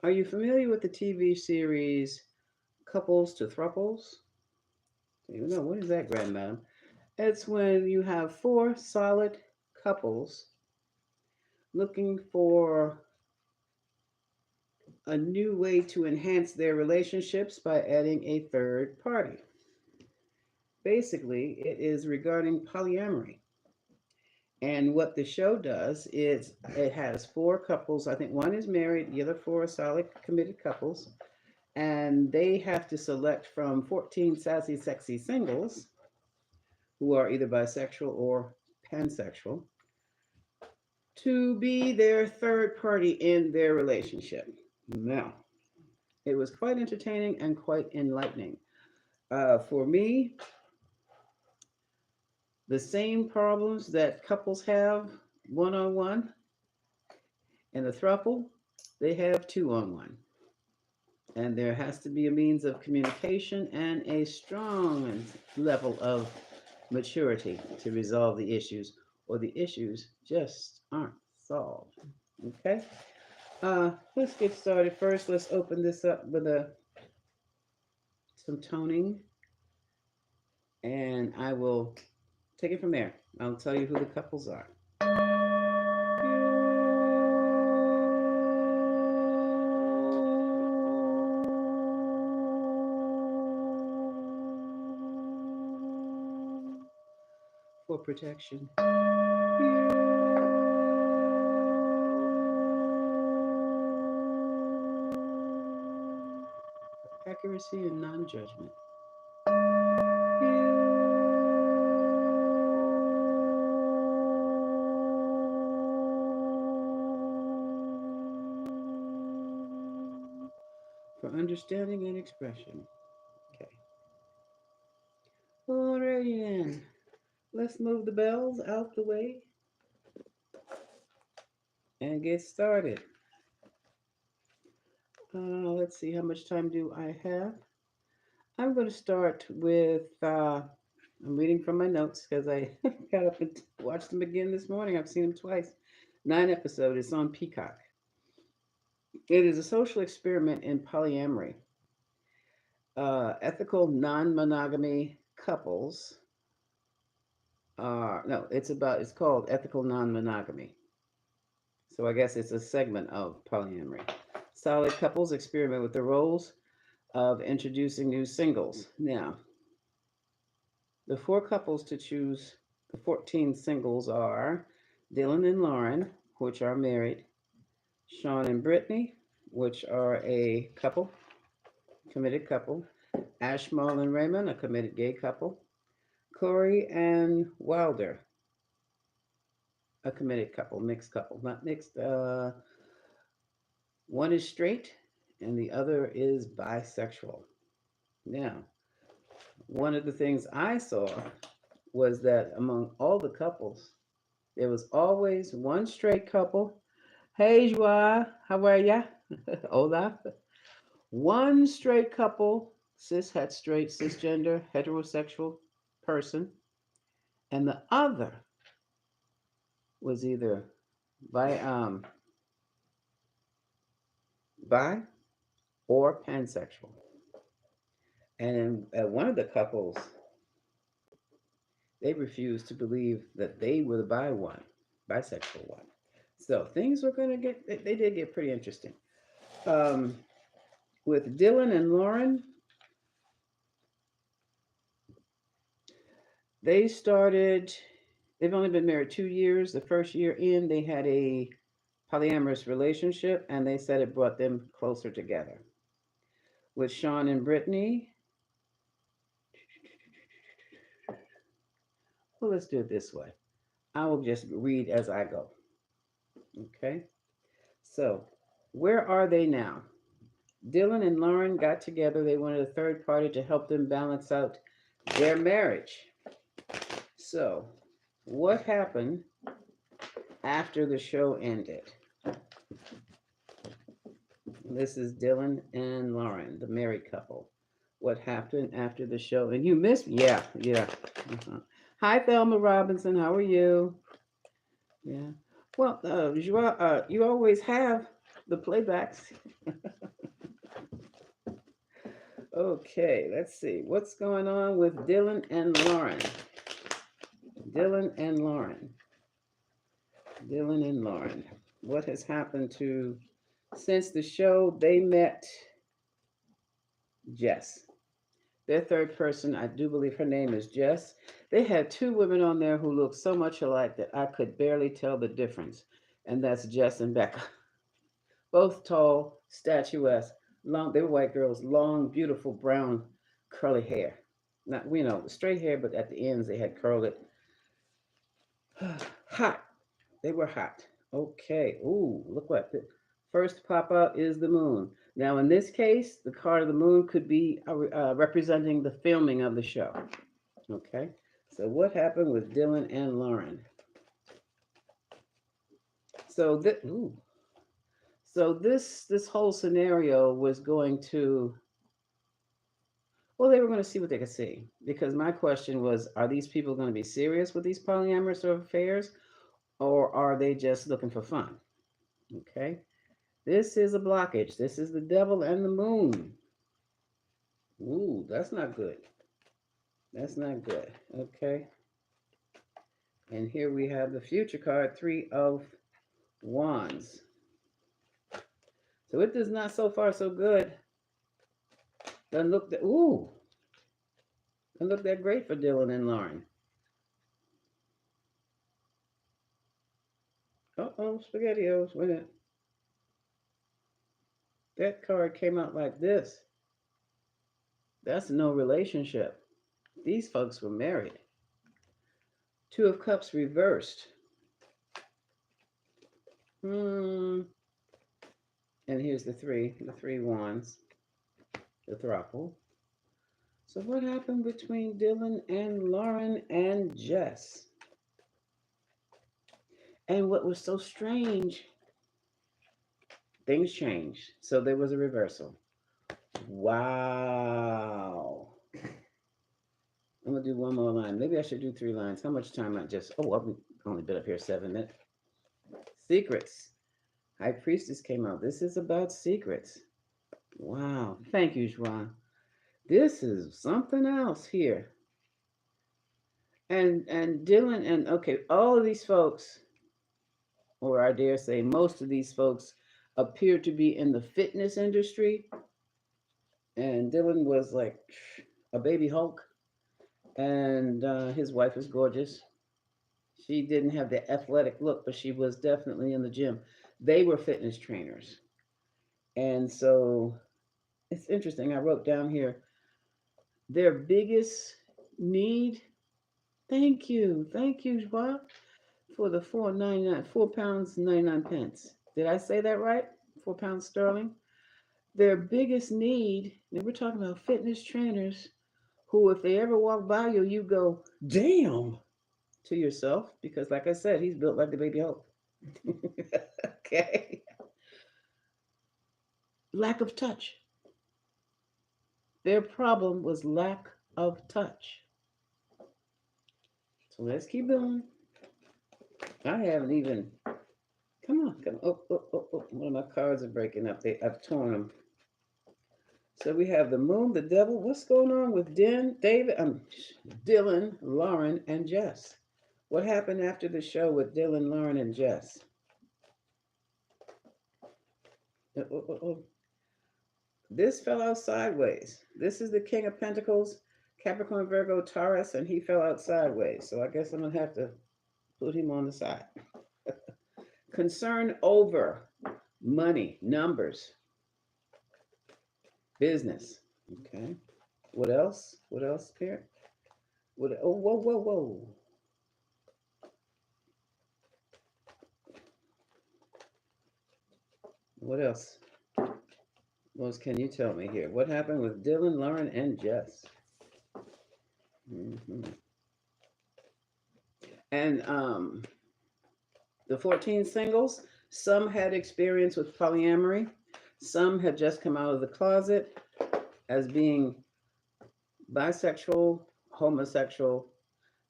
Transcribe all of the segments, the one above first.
Are you familiar with the TV series Couples to Throuples? You know, what is that, grandma? It's when you have four solid couples looking for a new way to enhance their relationships by adding a third party. Basically, it is regarding polyamory. And what the show does is it has four couples. I think one is married, the other four are solid committed couples. And they have to select from 14 sassy, sexy singles who are either bisexual or pansexual to be their third party in their relationship. Now, it was quite entertaining and quite enlightening. For me, the same problems that couples have one on one in a throuple, they have two on one. And there has to be a means of communication and a strong level of maturity to resolve the issues, or the issues just aren't solved. Okay? Let's get started. First, let's open this up with some toning, and I will take it from there. I'll tell you who the couples are. For protection. Accuracy and non judgment. For understanding and expression. Okay. Alrighty then. Let's move the bells out the way and get started. Let's see, how much time do I have? I'm going to start with, I'm reading from my notes because I got up and watched them again this morning. I've seen them twice. 9 episode. It's on Peacock. It is a social experiment in polyamory. Ethical non-monogamy couples are, no, it's called ethical non-monogamy. So I guess it's a segment of polyamory. Solid couples experiment with the roles of introducing new singles. Now, the four couples to choose, the 14 singles are Dylan and Lauren, which are married, Sean and Brittany, which are a couple, committed couple, Ashmal and Raymond, a committed gay couple, Corey and Wilder, a committed couple, mixed couple, not mixed. One is straight and the other is bisexual. Now, one of the things I saw was that among all the couples, there was always one straight couple. Hey, Joa, how are ya? Hola. One straight couple, straight, cisgender, heterosexual person, and the other was either bi, um, bi or pansexual. And one of the couples, they refused to believe that they were the bisexual one. So things were going to they did get pretty interesting. Um, with Dylan and Lauren, they started, they've only been married 2 years. The first year in, they had a polyamorous relationship, and they said it brought them closer together. With Sean and Brittany, well, let's do it this way. I will just read as I go. Okay? So, where are they now? Dylan and Lauren got together. They wanted a third party to help them balance out their marriage. So, what happened after the show ended? This is Dylan and Lauren, the married couple. What happened after the show? And you missed me. Yeah, yeah. Hi, Thelma Robinson. How are you? Yeah. Well, you always have The playbacks. Okay, let's see. What's going on with Dylan and Lauren? Dylan and Lauren. Dylan and Lauren. What has happened to since the show they met Jess? Their third person, I do believe her name is Jess. They had two women on there who looked so much alike that I could barely tell the difference. And that's Jess and Becca. Both tall, statuesque, long. They were white girls, long, beautiful brown, curly hair. Not straight hair, but at the ends they had curled it. Hot. They were hot. Okay. Ooh, look what the first pop out is the moon. Now, in this case, the card of the moon could be representing the filming of the show. Okay. So, what happened with Dylan and Lauren? So, this whole scenario was going to. Well, they were going to see what they could see because my question was: are these people going to be serious with these polyamorous affairs, or are they just looking for fun? Okay. This is a blockage. This is the devil and the moon. Ooh, that's not good. That's not good. Okay. And here we have the future card, Three of Wands. So it does not so far so good. Doesn't look that doesn't look that great for Dylan and Lauren. Uh-oh, SpaghettiOs. Wait a minute. That card came out like this. That's no relationship. These folks were married. Two of Cups reversed. Hmm. And here's the three wands, the Throuple. So what happened between Dylan and Lauren and Jess? And what was so strange, things changed. So there was a reversal. Wow. I'm gonna do one more line. Maybe I should do 3 lines. How much time I just I've only been up here 7 minutes. Secrets. High Priestess came out. This is about secrets. Wow. Thank you, Juan. This is something else here. And Dylan and okay, all of these folks, or I dare say most of these folks, appear to be in the fitness industry. And Dylan was like a baby Hulk, and his wife is gorgeous. She didn't have the athletic look, but she was definitely in the gym. They were fitness trainers, and so it's interesting. I wrote down here their biggest need. Thank you, Joa, for the 4.99, £4 99 pence. Did I say that right? £4 sterling. Their biggest need. And we're talking about fitness trainers who, if they ever walk by you, you go, "Damn," to yourself because, like I said, he's built like the baby Hulk. Okay. Lack of touch. Their problem was lack of touch. So let's keep going. I haven't even. Come on, come on. Oh. One of my cards are breaking up. I've torn them. So we have the moon, the devil. What's going on with Dylan, Lauren, and Jess? What happened after the show with Dylan, Lauren, and Jess? This fell out sideways. This is the King of Pentacles, Capricorn, Virgo, Taurus, and he fell out sideways. So I guess I'm going to have to put him on the side. Concern over money, numbers, business. Okay. What else? What else, Spirit? Whoa. What else? What else can you tell me here? What happened with Dylan, Lauren, and Jess? Mm-hmm. And the 14 singles, some had experience with polyamory. Some had just come out of the closet as being bisexual, homosexual.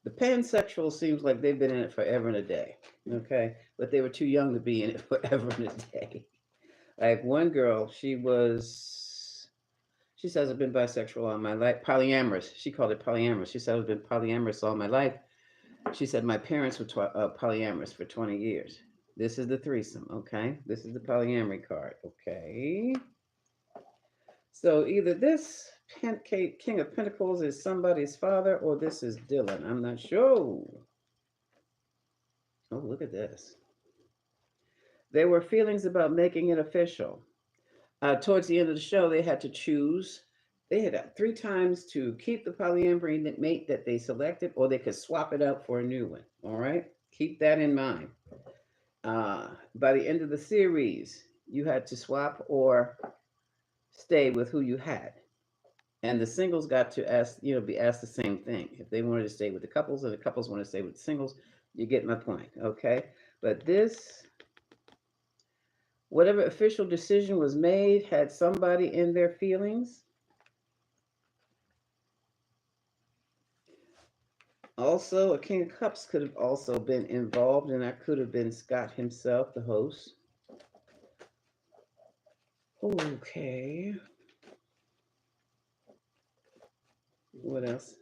The pansexual seems like they've been in it forever and a day, okay? But they were too young to be in it forever and a day. Like one girl, she says I've been bisexual all my life, polyamorous. She called it polyamorous. She said I've been polyamorous all my life. She said my parents were polyamorous for 20 years. This is the threesome, okay? This is the polyamory card, okay? So either this King of Pentacles is somebody's father or this is Dylan. I'm not sure. Oh, look at this. There were feelings about making it official. Towards the end of the show, they had to choose. They had 3 times to keep the polyamory mate that they selected, or they could swap it out for a new one. All right? Keep that in mind. By the end of the series, you had to swap or stay with who you had. And the singles got to ask, be asked the same thing. If they wanted to stay with the couples and the couples want to stay with the singles, you get my point, okay? But this, whatever official decision was made, had somebody in their feelings. Also, a King of Cups could have also been involved, and that could have been Scott himself, the host. Okay. What else?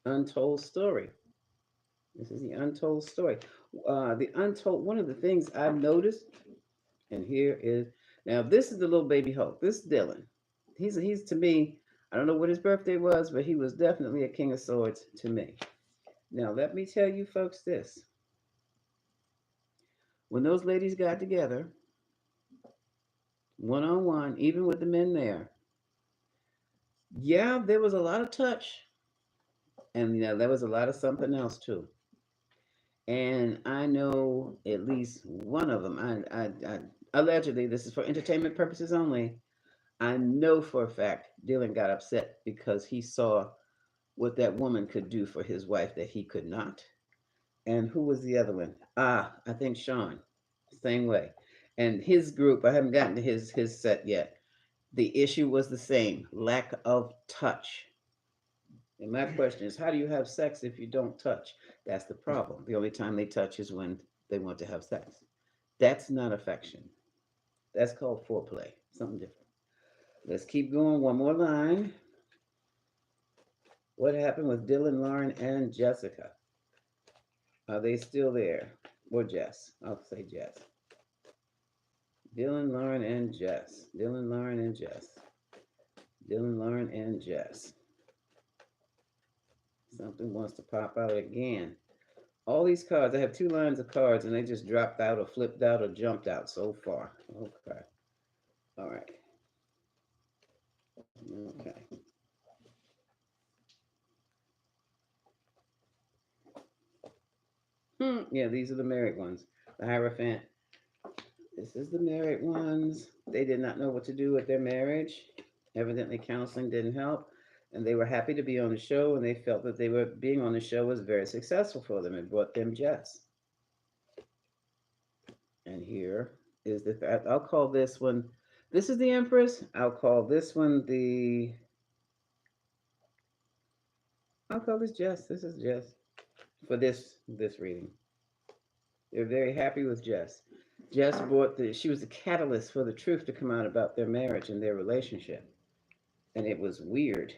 Untold story. This is the untold story. The untold. One of the things I've noticed, and here is now. This is the little baby Hulk. This is Dylan. He's to me. I don't know what his birthday was, but he was definitely a King of Swords to me. Now let me tell you folks this: when those ladies got together, one on one, even with the men there, yeah, there was a lot of touch, and there was a lot of something else too. And I know at least one of them. I allegedly, this is for entertainment purposes only. I know for a fact Dylan got upset because he saw what that woman could do for his wife that he could not. And who was the other one? I think Sean. Same way. And his group, I haven't gotten to his set yet. The issue was the same, lack of touch. And my question is, how do you have sex if you don't touch? That's the problem. The only time they touch is when they want to have sex. That's not affection. That's called foreplay. Something different. Let's keep going. One more line. What happened with Dylan, Lauren, and Jessica? Are they still there? Or Jess? I'll say Jess. Dylan, Lauren, and Jess. Dylan, Lauren, and Jess. Dylan, Lauren, and Jess. Something wants to pop out again. All these cards, I have 2 lines of cards, and they just dropped out or flipped out or jumped out so far. Okay. All right. Okay. Yeah, these are the married ones. The Hierophant. This is the married ones. They did not know what to do with their marriage. Evidently, counseling didn't help. And they were happy to be on the show, and they felt that they were being on the show was very successful for them. It brought them Jess. And here is I'll call this one, this is the Empress. I'll call this one I'll call this Jess. This is Jess for this reading. They're very happy with Jess. Jess she was the catalyst for the truth to come out about their marriage and their relationship. And it was weird.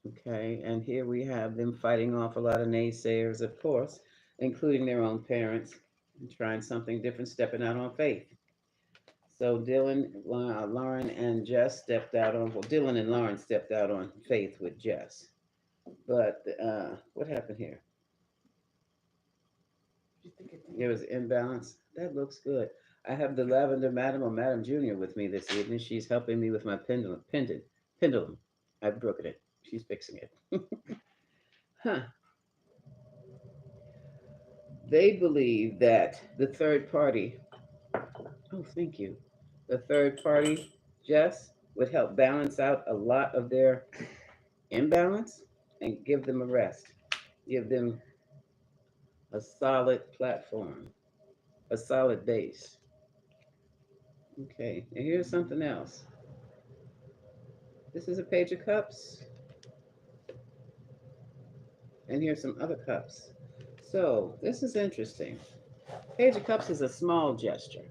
Okay, and here we have them fighting off a lot of naysayers, of course, including their own parents, and trying something different, stepping out on faith. So Dylan, Lauren, and Jess stepped out on, well, Dylan and Lauren stepped out on faith with Jess. But what happened here? There was imbalance. That looks good. I have the Lavender Madam or Madam Junior with me this evening. She's helping me with my pendulum. I've broken it. She's fixing it. Huh. They believe that the third party, oh, thank you, the third party, Jess, would help balance out a lot of their imbalance and give them a rest, give them a solid platform, a solid base. Okay, and here's something else. This is a Page of Cups, and here's some other cups. So this is interesting. Page of Cups is a small gesture.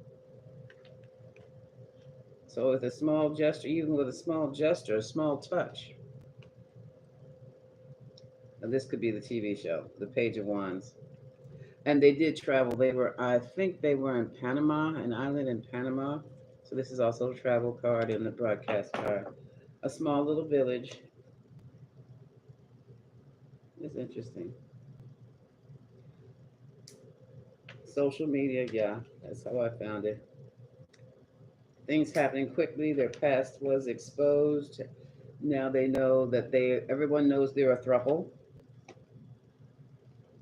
So with a small gesture, even with a small gesture, a small touch. Now this could be the TV show, the Page of Wands. And they did travel. They were, I think they were in Panama, an island in Panama. So this is also a travel card and the broadcast card. A small little village. It's interesting. Social media, yeah, that's how I found it. Things happening quickly. Their past was exposed. Now they know that everyone knows they're a throuple,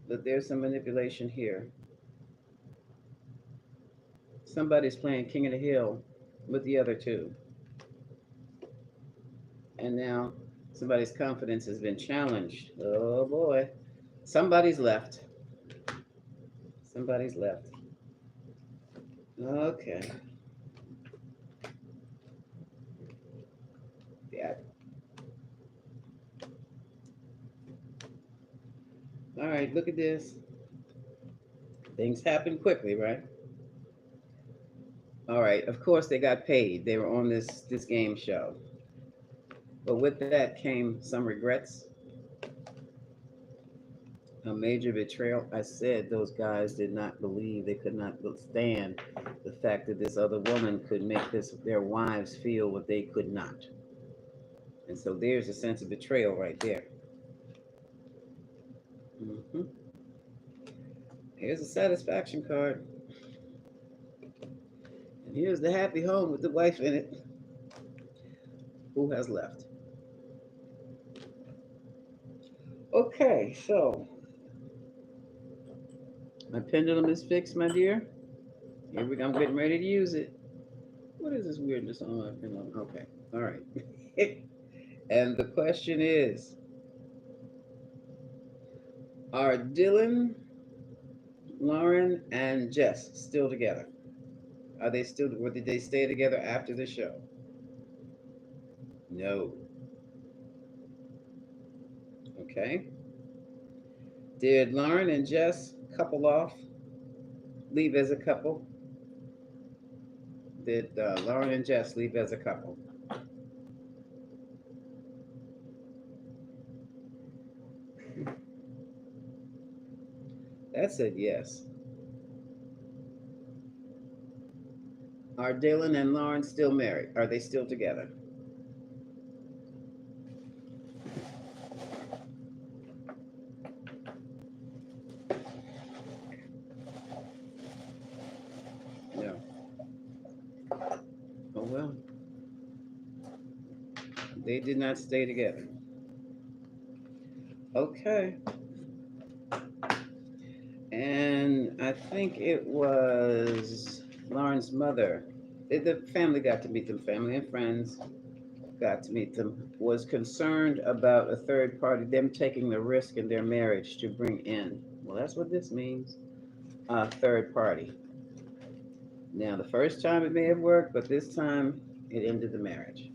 but there's some manipulation here. Somebody's playing King of the Hill with the other two, and now somebody's confidence has been challenged. Oh boy, somebody's left. Somebody's left. Okay, yeah. All right, look at this. Things happen quickly, right? All right. Of course, they got paid. They were on this game show, but with that came some regrets, a major betrayal. I said those guys did not believe, they could not stand the fact that this other woman could make their wives feel what they could not. And so there's a sense of betrayal right there. Hmm. Here's a satisfaction card, and here's the happy home with the wife in it. Who has left? Okay, so my pendulum is fixed, my dear. Here we go. I'm getting ready to use it. What is this weirdness on my pendulum? Okay, all right. And the question is, are Dylan, Lauren, and Jess still together? Are they still, or did they stay together after the show? No. Okay. Did Lauren and Jess couple off, leave as a couple? Did Lauren and Jess leave as a couple? That said yes. Are Dylan and Lauren still married? Are they still together? No. Oh well, they did not stay together. Okay. And I think it was Lauren's mother. The family got to meet them, family and friends got to meet them, was concerned about a third party, them taking the risk in their marriage to bring in, well, that's what this means, a third party. Now, the first time it may have worked, but this time it ended the marriage.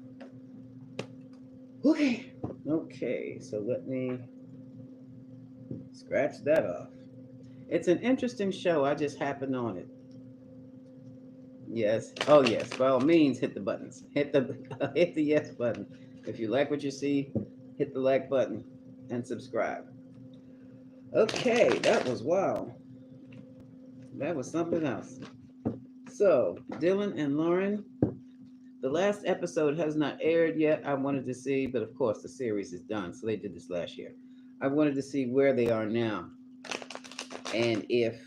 Okay. Okay, so let me scratch that off. It's an interesting show. I just happened on it. Yes. Oh, yes. By all means, hit the buttons. Hit the hit the yes button. If you like what you see, hit the like button and subscribe. Okay, that was wow. That was something else. So, Dylan and Lauren, the last episode has not aired yet. I wanted to see, but of course the series is done, so they did this last year. I wanted to see where they are now and if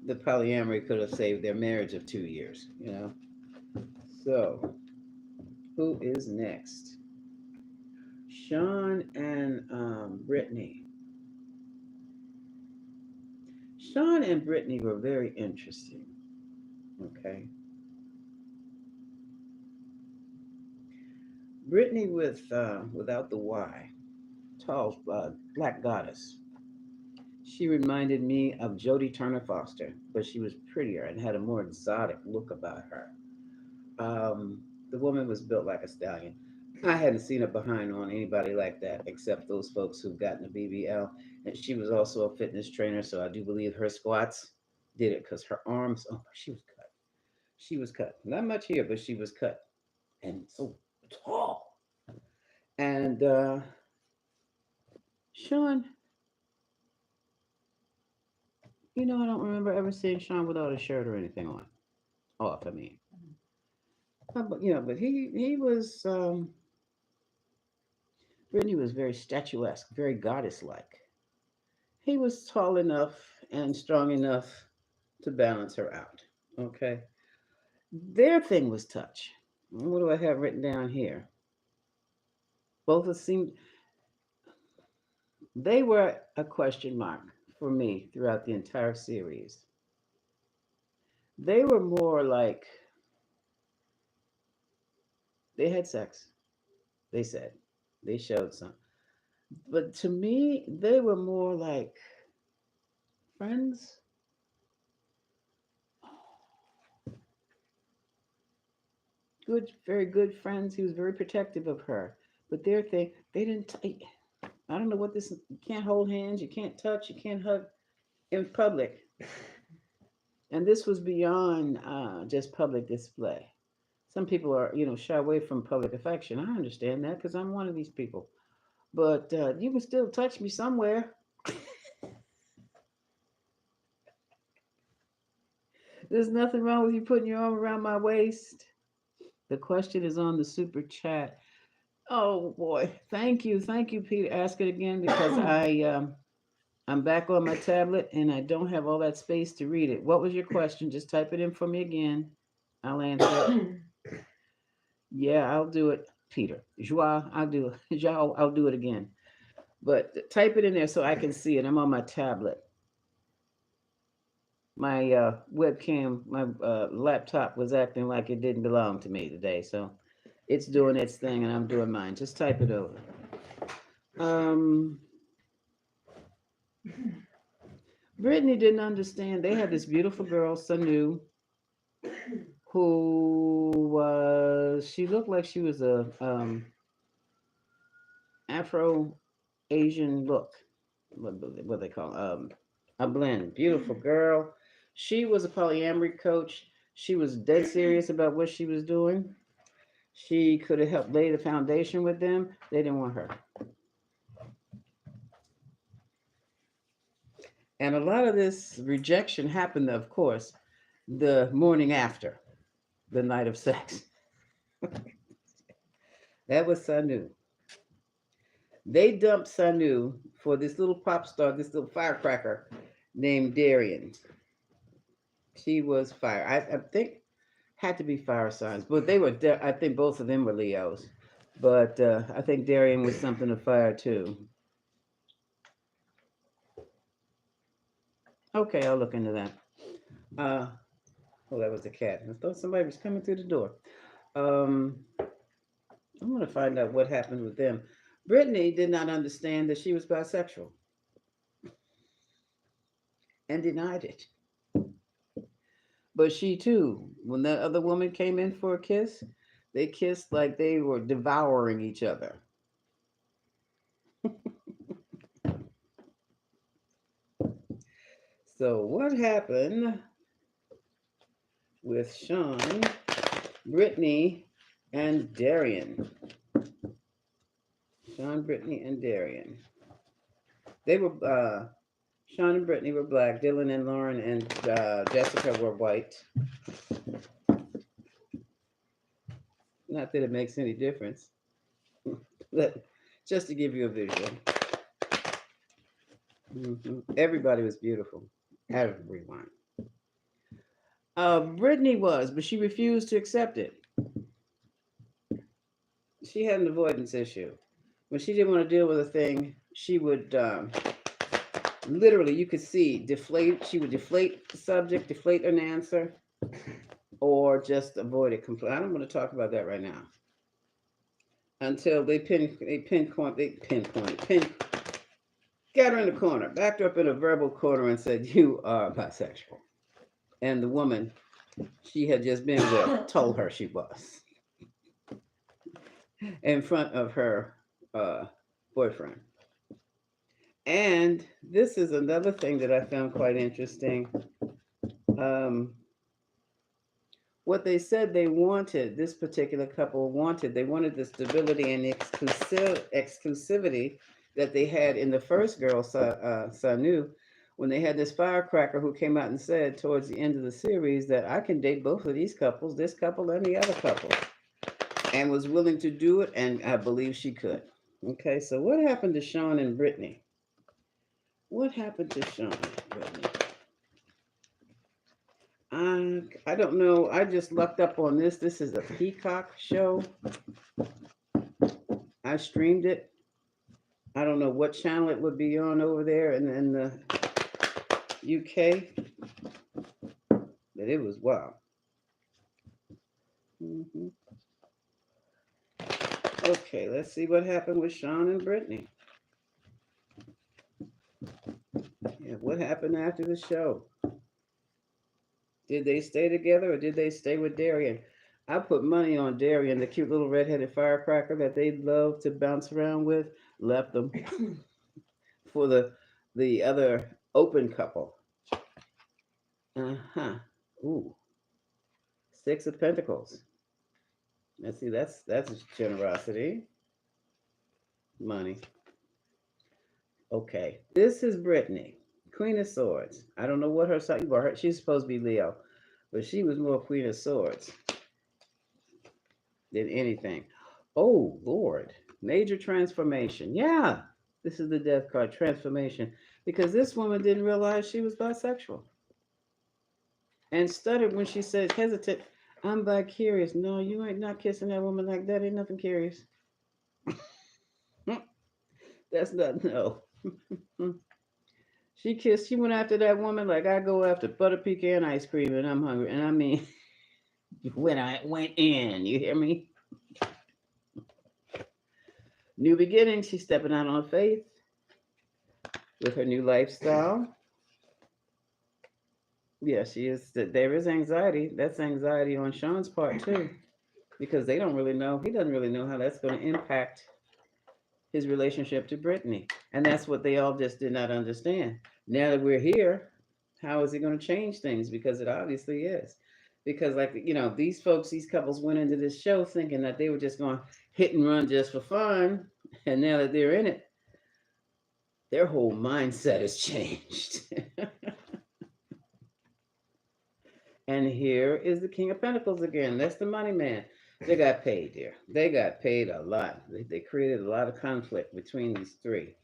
the polyamory could have saved their marriage of 2 years, you know? So, who is next? Sean and Brittany. Sean and Brittany were very interesting. Okay. Brittany without the Y, tall, black goddess. She reminded me of Jodie Turner Foster, but she was prettier and had a more exotic look about her. The woman was built like a stallion. I hadn't seen her behind on anybody like that except those folks who've gotten a BBL. And she was also a fitness trainer, so I do believe her squats did it because her arms, oh, she was cut. She was cut. Not much here, but she was cut. And so tall. And Sean, I don't remember ever seeing Sean without a shirt or anything on. Off, I mean. But but he was Brittany was very statuesque, very goddess like. He was tall enough and strong enough to balance her out. Okay. Their thing was touch. What do I have written down here? Both of seemed they were a question mark for me throughout the entire series. They were more like they had sex. They said they showed some, but to me, they were more like friends, good, very good friends. He was very protective of her. But their thing, they didn't. I don't know what this. You can't hold hands. You can't touch. You can't hug in public. And this was beyond just public display. Some people are, shy away from public affection. I understand that because I'm one of these people. But you can still touch me somewhere. There's nothing wrong with you putting your arm around my waist. The question is on the super chat. Oh boy, thank you, Peter. Ask it again because I'm back on my tablet and I don't have all that space to read it. What was your question? Just type it in for me again. I'll answer it. Yeah, I'll do it, Peter. Joao, I'll do it. Joao, I'll do it again. But type it in there so I can see it. I'm on my tablet. My webcam, my laptop was acting like it didn't belong to me today, so it's doing its thing and I'm doing mine. Just type it over. Um, Brittany didn't understand. They had this beautiful girl, Sanu, who was she looked like she was a Afro Asian look. What they call a blend. Beautiful girl. She was a polyamory coach. She was dead serious about what she was doing. She could have helped lay the foundation with them. They didn't want her. And a lot of this rejection happened, of course, the morning after the night of sex. That was Sanu. They dumped Sanu for this little pop star, this little firecracker named Darian. She was fire. I think had to be fire signs, but they were. I think both of them were Leos, but I think Darian was something of fire too. Okay, I'll look into that. Uh, oh, that was the cat. I thought somebody was coming through the door. Um, I'm gonna find out what happened with them. Brittany did not understand that she was bisexual and denied it. But she too, when that other woman came in for a kiss, they kissed like they were devouring each other. So what happened with Sean, Brittany, and Darian? Sean, Brittany, and Darian. They were Sean and Brittany were black. Dylan and Lauren and Jessica were white. Not that it makes any difference, but just to give you a visual. Everybody was beautiful. Everyone. Brittany was, but she refused to accept it. She had an avoidance issue. When she didn't want to deal with a thing, she would literally, you could see, deflate. She would deflate the subject, deflate an answer, or just avoid it completely. I don't want to talk about that right now. Until got her in the corner, backed her up in a verbal corner, and said, "You are bisexual." And the woman she had just been with told her she was. in front of her uh, boyfriend. And this is another thing that I found quite interesting. Um, what they said they wanted, this particular couple wanted, they wanted the stability and exclusivity that they had in the first girl, Sanu, when they had this firecracker who came out and said towards the end of the series that I can date both of these couples, this couple and the other couple, and was willing to do it, and I believe she could. Okay, so what happened to Sean and Brittany? What happened to Sean and Brittany? I don't know. I just lucked up on this. This is a Peacock show. I streamed it. I don't know what channel it would be on over there in the UK, but it was wow. Hmm. Okay, let's see what happened with Sean and Brittany. Yeah, what happened after the show? Did they stay together or did they stay with Darian? I put money on Darian, the cute little redheaded firecracker that they love to bounce around with. Left them for the other open couple. Uh-huh. Ooh, Six of Pentacles. Let's see, that's generosity. Money. Okay. This is Brittany, Queen of Swords. I don't know what her sign was. She's supposed to be Leo, but she was more Queen of Swords than anything. Oh, Lord. Major transformation. Yeah. This is the death card, transformation. Because this woman didn't realize she was bisexual. And stuttered when she said, hesitant, I'm bi curious. No, you ain't not kissing that woman like that. Ain't nothing curious. That's not, no. She went after that woman like I go after butter pecan ice cream and I'm hungry. And I mean, when I went in, you hear me? New beginning, she's stepping out on faith with her new lifestyle. Yeah, she is. There is anxiety. That's anxiety on Sean's part too, because they don't really know. He doesn't really know how that's going to impact his relationship to Brittany, and that's what they all just did not understand. Now that we're here, how is it going to change things? Because it obviously is. Because like these folks, these couples went into this show thinking that they were just going to hit and run just for fun, and now that they're in it, their whole mindset has changed. And here is the King of Pentacles again. That's the money man. They got paid there. They got paid a lot. They created a lot of conflict between these three.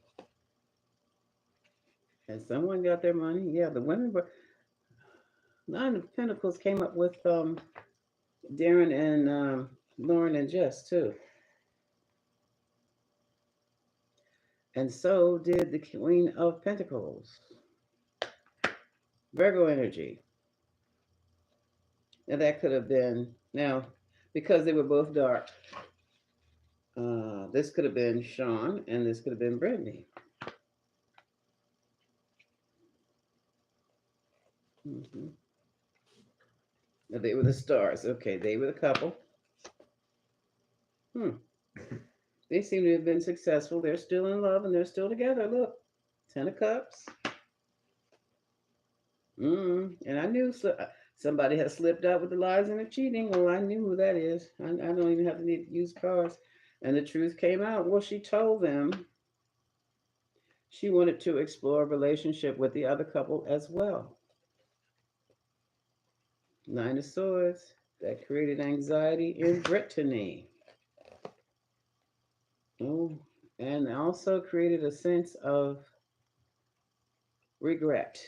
And someone got their money. Yeah, the women were. Nine of Pentacles came up with Darren and Lauren and Jess too. And so did the Queen of Pentacles. Virgo energy. Now that could have been, now, because they were both dark, this could have been Sean and this could have been Brittany. Mm-hmm. Now they were the stars. Okay, they were the couple. They seem to have been successful. They're still in love and they're still together. Look, Ten of Cups. And I knew somebody had slipped out with the lies and the cheating. Well, I knew who that is. I don't even have to need to use cards. And the truth came out. Well, she told them she wanted to explore a relationship with the other couple as well. Nine of Swords. That created anxiety in Brittany. Oh, and also created a sense of regret.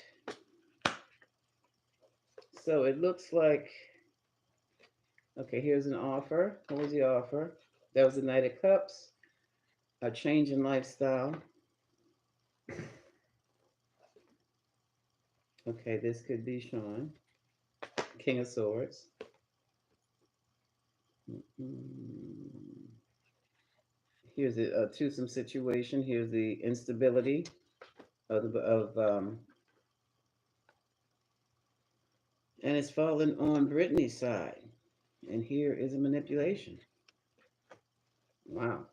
So it looks like, okay, here's an offer. What was the offer? That was the Knight of Cups, a change in lifestyle. Okay, this could be Sean, King of Swords. Here's a twosome situation. Here's the instability of and it's fallen on Brittany's side. And here is a manipulation. Wow.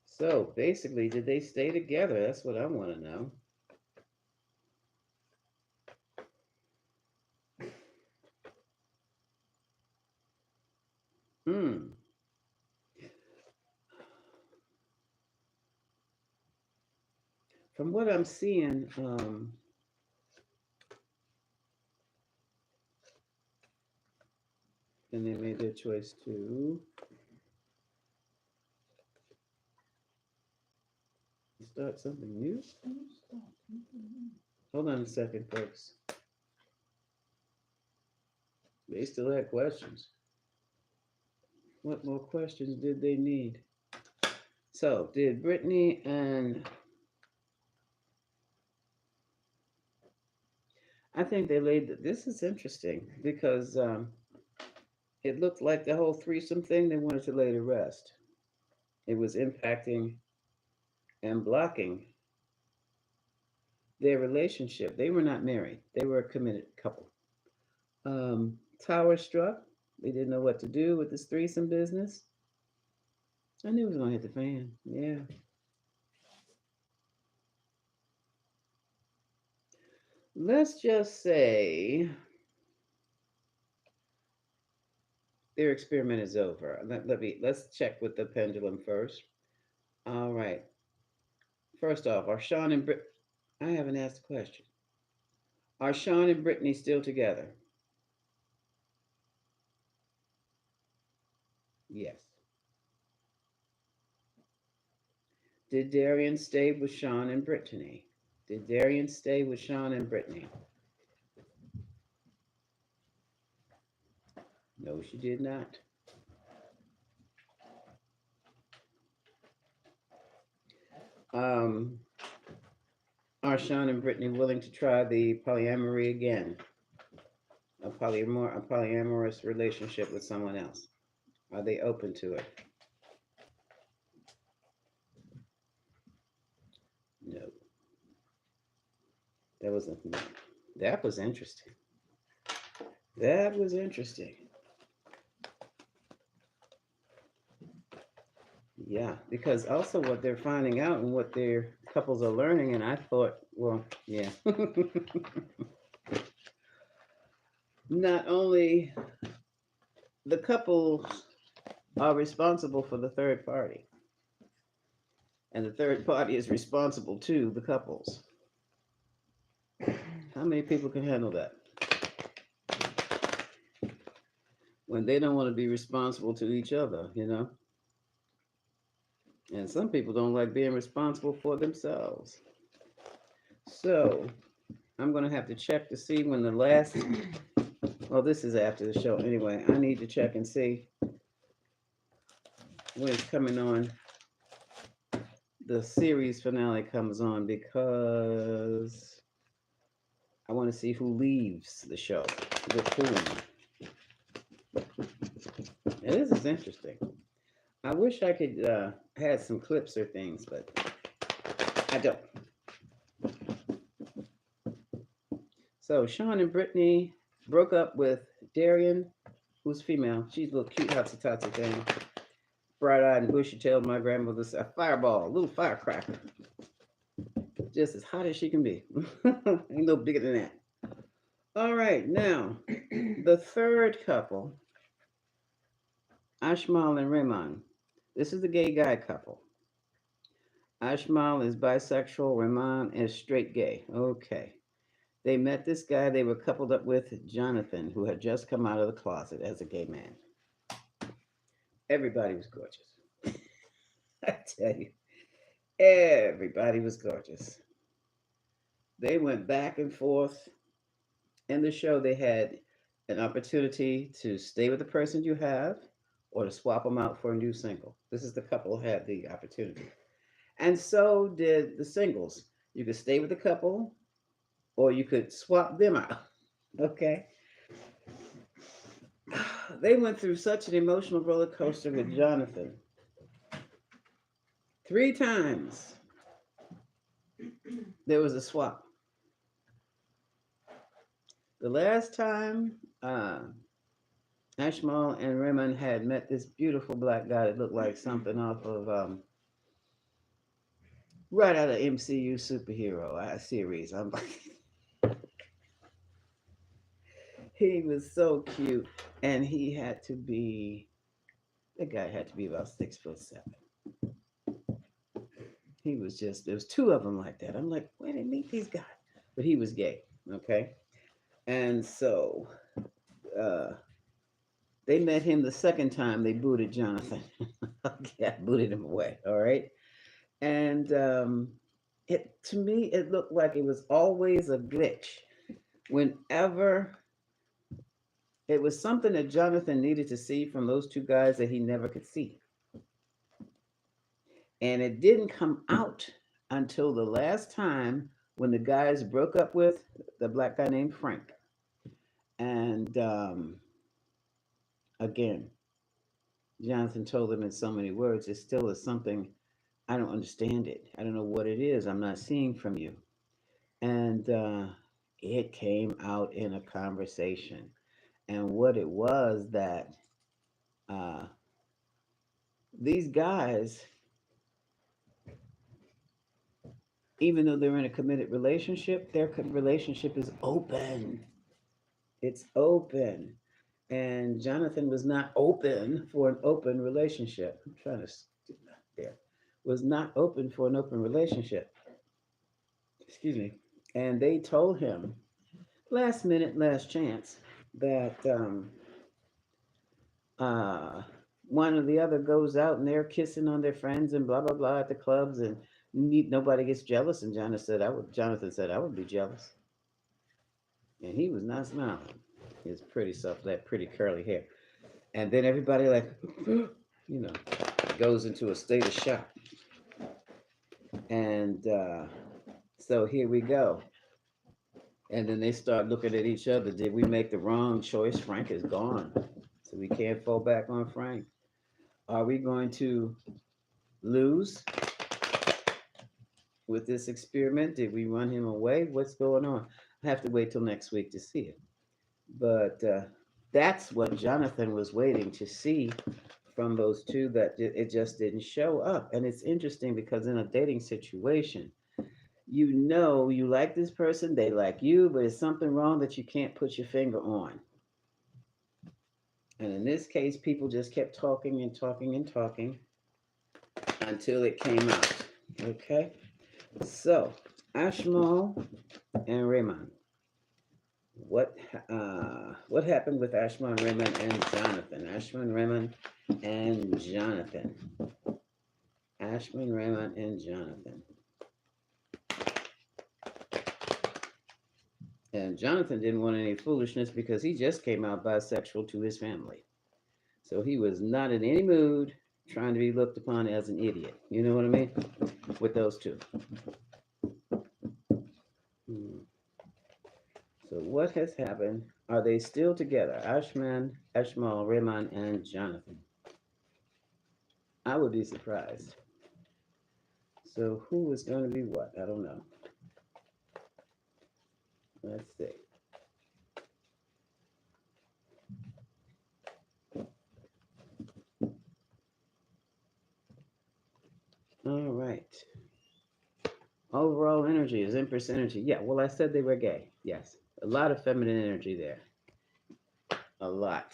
So basically, did they stay together? That's what I want to know. Hmm. From what I'm seeing, and they made their choice to start something new. Hold on a second, folks. They still had questions. What more questions did they need? So, did Brittany and I think they laid. This is interesting because it looked like the whole threesome thing they wanted to lay to rest. It was impacting and blocking their relationship. They were not married. They were a committed couple. Tower struck. They didn't know what to do with this threesome business. I knew it was gonna hit the fan. Yeah. Let's just say their experiment is over. Let's check with the pendulum first. All right. First off, are Sean and Brit? I haven't asked a question. Are Sean and Brittany still together? Yes. Did Darian stay with Sean and Brittany? Did Darian stay with Sean and Brittany? No, she did not. Um, are Sean and Brittany willing to try the polyamory again? A polyamorous relationship with someone else? Are they open to it? No. That was a no. That was interesting. That was interesting. Yeah, because also what they're finding out and what their couples are learning, and I thought, well, yeah. Not only the couples are responsible for the third party, and the third party is responsible to the couples. How many people can handle that? When they don't want to be responsible to each other, you know? And some people don't like being responsible for themselves. So I'm going to have to check to see when the last, well, this is after the show anyway. I need to check and see when it's coming on. The series finale comes on because I want to see who leaves the show with whom. And this is interesting. I wish I could had some clips or things, but I don't. So Sean and Brittany broke up with Darian, who's female. She's a little cute hotsy totsy thing. Bright-eyed and bushy-tailed, my grandmother's a fireball, a little firecracker. Just as hot as she can be. Ain't no bigger than that. All right, now, the third couple, Ashmal and Raymond. This is the gay guy couple. Ashmal is bisexual, Raymond is straight gay. Okay. They met this guy they were coupled up with, Jonathan, who had just come out of the closet as a gay man. Everybody was gorgeous. I tell you, everybody was gorgeous. They went back and forth. In the show, they had an opportunity to stay with the person you have or to swap them out for a new single. This is the couple who had the opportunity. And so did the singles. You could stay with the couple or you could swap them out. Okay. They went through such an emotional roller coaster with Jonathan. 3 times there was a swap. The last time Ashmal and Raymond had met this beautiful black guy that looked like something off of right out of MCU superhero series. I'm like, he was so cute, and he had to be the guy had to be about 6'7". He was just there was two of them like that. I'm like, where did I meet these guys? But he was gay, okay, and so uh, they met him the second time. They booted Jonathan. Okay, I booted him away. All right, and it to me it looked like it was always a glitch. Whenever it was something that Jonathan needed to see from those two guys that he never could see, and it didn't come out until the last time when the guys broke up with the black guy named Frank. And again, Jonathan told them in so many words, it still is something I don't understand it. I don't know what it is. I'm not seeing from you. And it came out in a conversation. And what it was that uh, these guys, even though they're in a committed relationship, their relationship is open. It's open. And Jonathan was not open for an open relationship. I'm trying to there. Was not open for an open relationship. Excuse me. And they told him last minute, last chance that uh, one or the other goes out and they're kissing on their friends and blah blah blah at the clubs and nobody gets jealous. And Jonathan said, "I would." Jonathan said, "I would be jealous," and he was not smiling. His pretty stuff, that pretty curly hair, and then everybody like, goes into a state of shock. And so here we go. And then they start looking at each other. Did we make the wrong choice? Frank is gone, so we can't fall back on Frank. Are we going to lose with this experiment? Did we run him away? What's going on? I have to wait till next week to see it. But that's what Jonathan was waiting to see from those two, that it just didn't show up. And it's interesting because in a dating situation, you like this person, they like you, but it's something wrong that you can't put your finger on. And in this case, people just kept talking and talking and talking until it came out. Okay? So, Ashmal and Raymond. What happened with Ashman, Raymond, and Jonathan? Ashman, Raymond, and Jonathan. Ashman, Raymond, and Jonathan. And Jonathan didn't want any foolishness because he just came out bisexual to his family. So he was not in any mood trying to be looked upon as an idiot. You know what I mean? With those two. Hmm. So what has happened? Are they still together? Ashman, Ashmal, Raymond, and Jonathan. I would be surprised. So who is going to be what? I don't know. Let's see. All right. Overall energy is Empress energy. Yeah, well, I said they were gay. Yes. A lot of feminine energy there. A lot.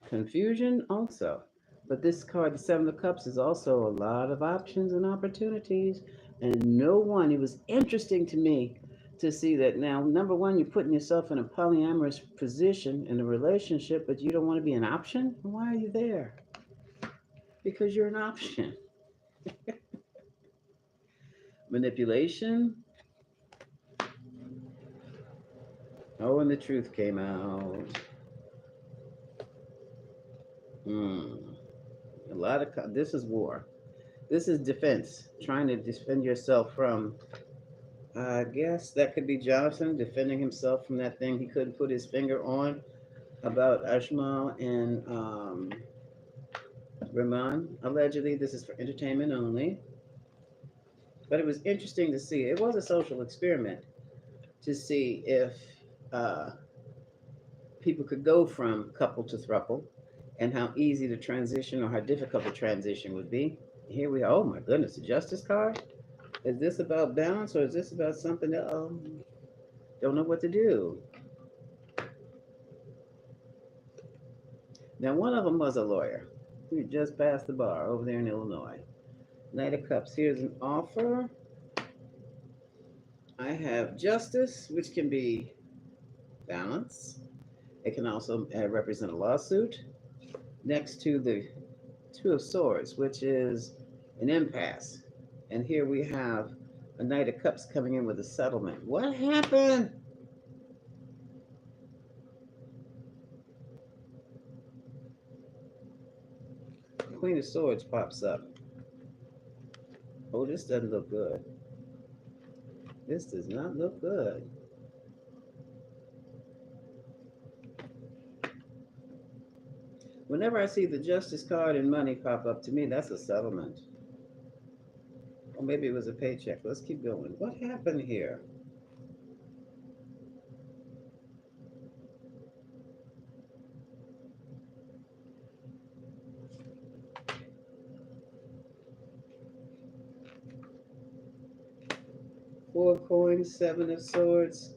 Confusion also. But this card, the Seven of Cups, is also a lot of options and opportunities. And no one, it was interesting to me to see that now, number one, you're putting yourself in a polyamorous position in a relationship, but you don't want to be an option? Why are you there? Because you're an option. Manipulation. Oh, and the truth came out. Hmm. A lot of this is war. This is defense, trying to defend yourself from. I guess that could be Jonathan defending himself from that thing he couldn't put his finger on about Ashmal and Rahman. Allegedly, this is for entertainment only. But it was interesting to see. It was a social experiment to see if uh, people could go from couple to throuple, and how easy the transition or how difficult the transition would be. Here we are. Oh my goodness, the justice card. Is this about balance or is this about something else? Don't know what to do. Now, one of them was a lawyer who just passed the bar over there in Illinois. Knight of Cups. Here's an offer. I have justice, which can be balance. It can also represent a lawsuit. Next to the Two of Swords, which is an impasse. And here we have a Knight of Cups coming in with a settlement. What happened? Queen of Swords pops up. Oh, this doesn't look good. This does not look good. Whenever I see the Justice card and money pop up, to me, that's a settlement. Or maybe it was a paycheck. Let's keep going. What happened here? Four of coins, seven of swords,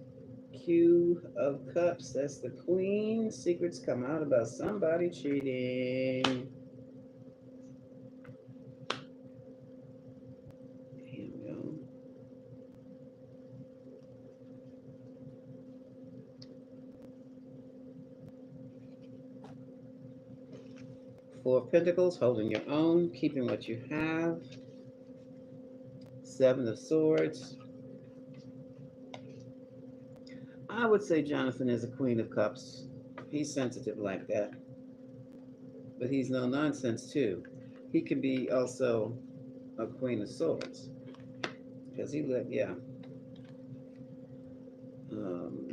Q of cups. That's the queen. Secrets come out about somebody cheating. Here we go. Four of Pentacles, holding your own, keeping what you have. Seven of Swords. I would say Jonathan is a Queen of Cups. He's sensitive like that. But he's no nonsense too. He can be also a Queen of Swords. Because he let, yeah. Um,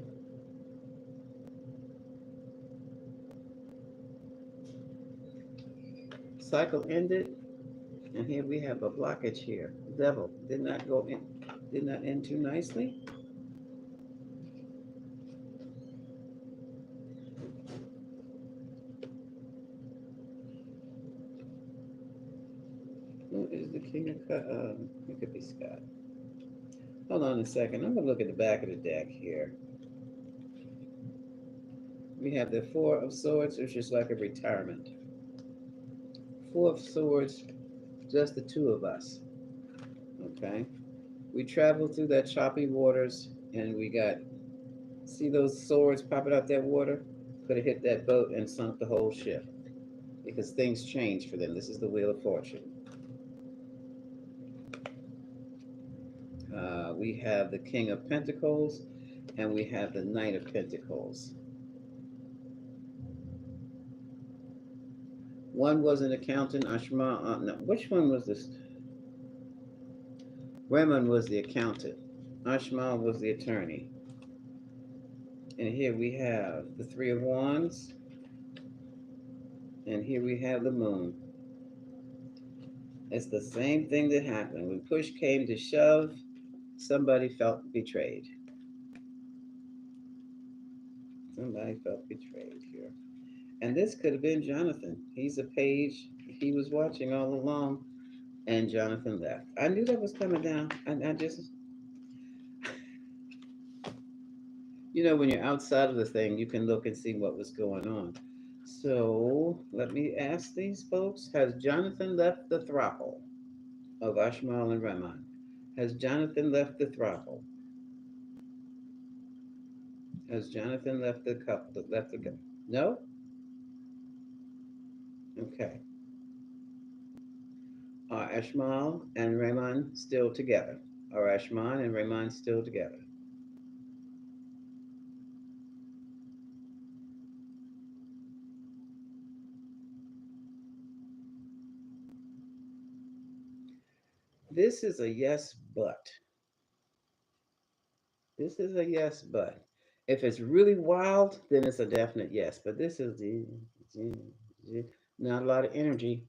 cycle ended. And here we have a blockage here. Devil did not go in, did not end too nicely. Who is the King of Cups? It could be Scott. Hold on a second. I'm going to look at the back of the deck here. We have the Four of Swords, which is like a retirement. Four of Swords, just the two of us. Okay. We traveled through that choppy waters and we got, see those swords popping out that water? Could have hit that boat and sunk the whole ship because things change for them. This is the Wheel of Fortune. We have the King of Pentacles and we have the Knight of Pentacles. One was an accountant, Ashma. No, which one was this? Raymond was the accountant. Ashma was the attorney. And here we have the Three of Wands. And here we have the Moon. It's the same thing that happened. When push came to shove, somebody felt betrayed. Somebody felt betrayed here. And this could have been Jonathan. He's a page. He was watching all along, and Jonathan left. I knew that was coming down. I just, when you're outside of the thing, you can look and see what was going on. So let me ask these folks: has Jonathan left the Throuple of Ashmal and Rahman? Has Jonathan left the Throuple? Has Jonathan left the couple? Left the no? Okay. Are Ashmal and Rahman still together? Are Ashman and Rahman still together? This is a yes, but. This is a yes, but. If it's really wild, then it's a definite yes. But this is not a lot of energy.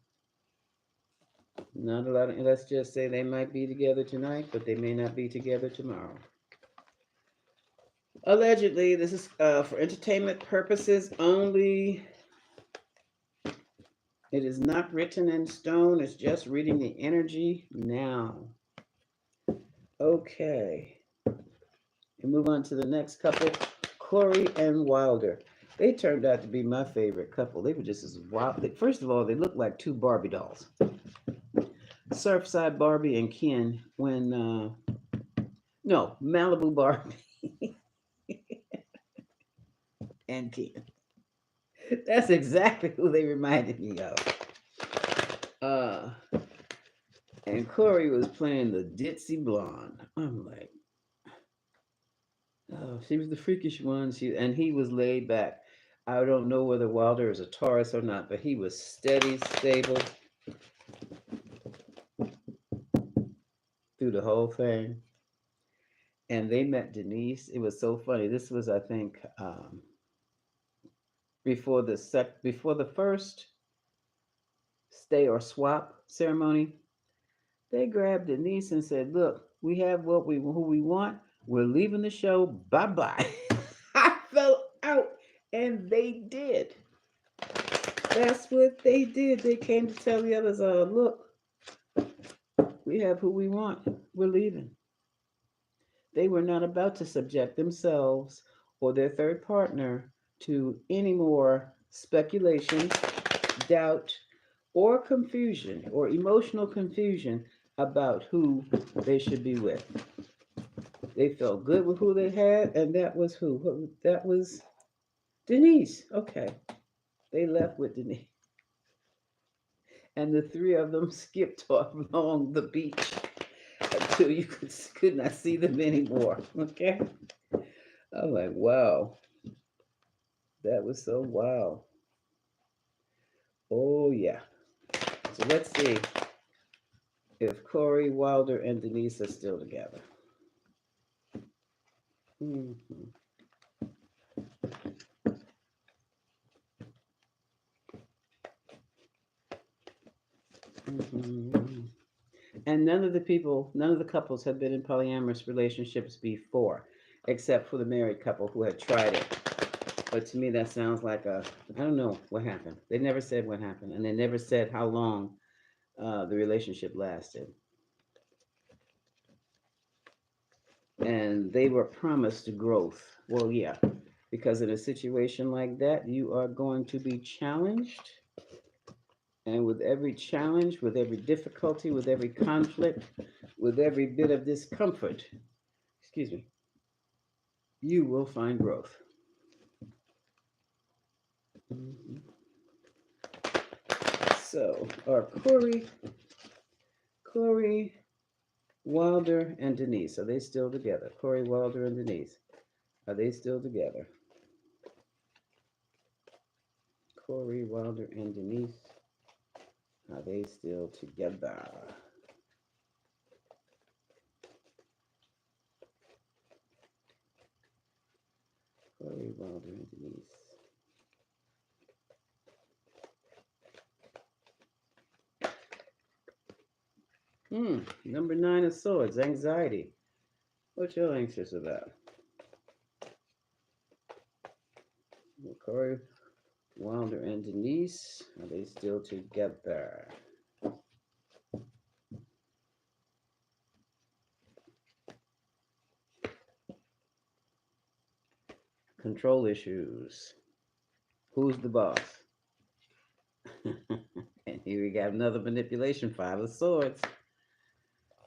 Not a lot of, let's just say they might be together tonight, but they may not be together tomorrow. Allegedly, this is for entertainment purposes only. It is not written in stone. It's just reading the energy now. Okay. And move on to the next couple, Corey and Wilder. They turned out to be my favorite couple. They were just as wild. First of all, they looked like two Barbie dolls. Surfside Barbie and Ken when no, Malibu Barbie and Ken. That's exactly who they reminded me of. Uh and Corey was playing the ditzy blonde. I'm like, oh, she was the freakish one. And he was laid back. I don't know whether Wilder is a Taurus or not, but he was steady, stable through the whole thing. And they met Denise. It was so funny. This was, I think, before the first stay or swap ceremony. They grabbed Denise and said, "Look, we have who we want. We're leaving the show. Bye bye." I fell out, and they did. That's what they did. They came to tell the others, "Look, we have who we want. We're leaving." They were not about to subject themselves or their third partner to any more speculation, doubt, or confusion or emotional confusion about who they should be with. They felt good with who they had, and that was who? That was Denise. Okay. They left with Denise. And the three of them skipped off along the beach until you could not see them anymore. Okay. I'm like, wow. That was so wow. Oh, yeah. So let's see if Corey, Wilder, and Denise are still together. Mm-hmm. Mm-hmm. And none of the couples had been in polyamorous relationships before, except for the married couple who had tried it. But to me, that sounds like I don't know what happened. They never said what happened, and they never said how long the relationship lasted. And they were promised growth. Well, yeah, because in a situation like that, you are going to be challenged. And with every challenge, with every difficulty, with every conflict, with every bit of discomfort, excuse me, you will find growth. Mhm. So, are Corey, Wilder, and Denise, are they still together? Corey, Wilder, and Denise, are they still together? Corey, Wilder, and Denise, are they still together? Corey, Wilder, and Denise. Number 9 of swords, anxiety. What you anxious about? Corey, Wilder, and Denise, are they still together? Control issues. Who's the boss? And here we got another manipulation, 5 of swords.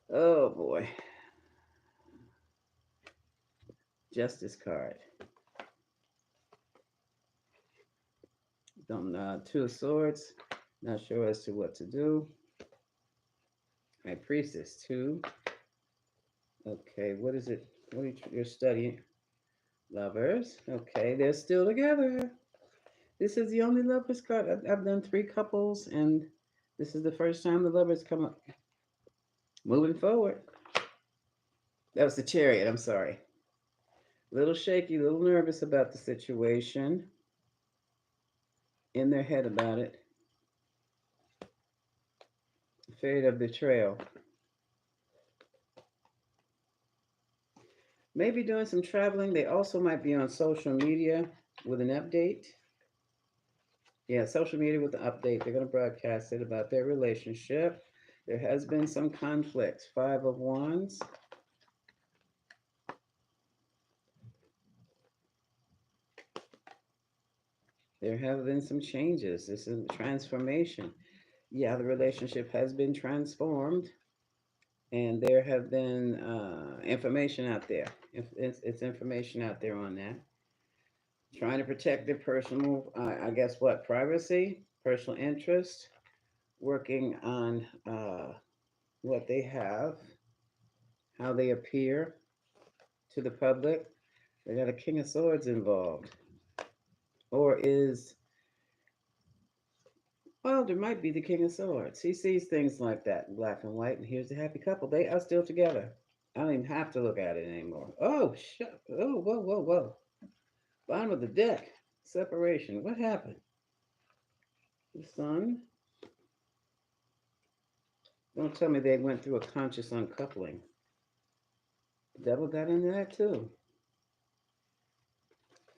Oh boy. Justice card. Don't know. 2 of swords. Not sure as to what to do. High priestess 2. Okay, what is it? What are you're studying? Lovers. Okay, they're still together. This is the only lovers card. I've done 3 couples, and this is the first time the lovers come up. Moving forward. That was the chariot. I'm sorry. A little shaky, a little nervous about the situation. In their head about it. Afraid of betrayal. Maybe doing some traveling. They also might be on social media with an update. Yeah, social media with an update. They're going to broadcast it about their relationship. There has been some conflicts. Five of Wands. There have been some changes. This is a transformation. Yeah, the relationship has been transformed, and there have been information out there. It's information out there on that. Trying to protect their personal, I guess, what, privacy, personal interest, working on what they have, how they appear to the public. They got a King of Swords involved. Or is, well, there might be the King of Swords. He sees things like that in black and white, and here's the happy couple. They are still together. I don't even have to look at it anymore. Oh, shut. Oh, whoa, whoa, whoa. Bottom of the deck. Separation. What happened? The Sun. Don't tell me they went through a conscious uncoupling. The devil got into that too.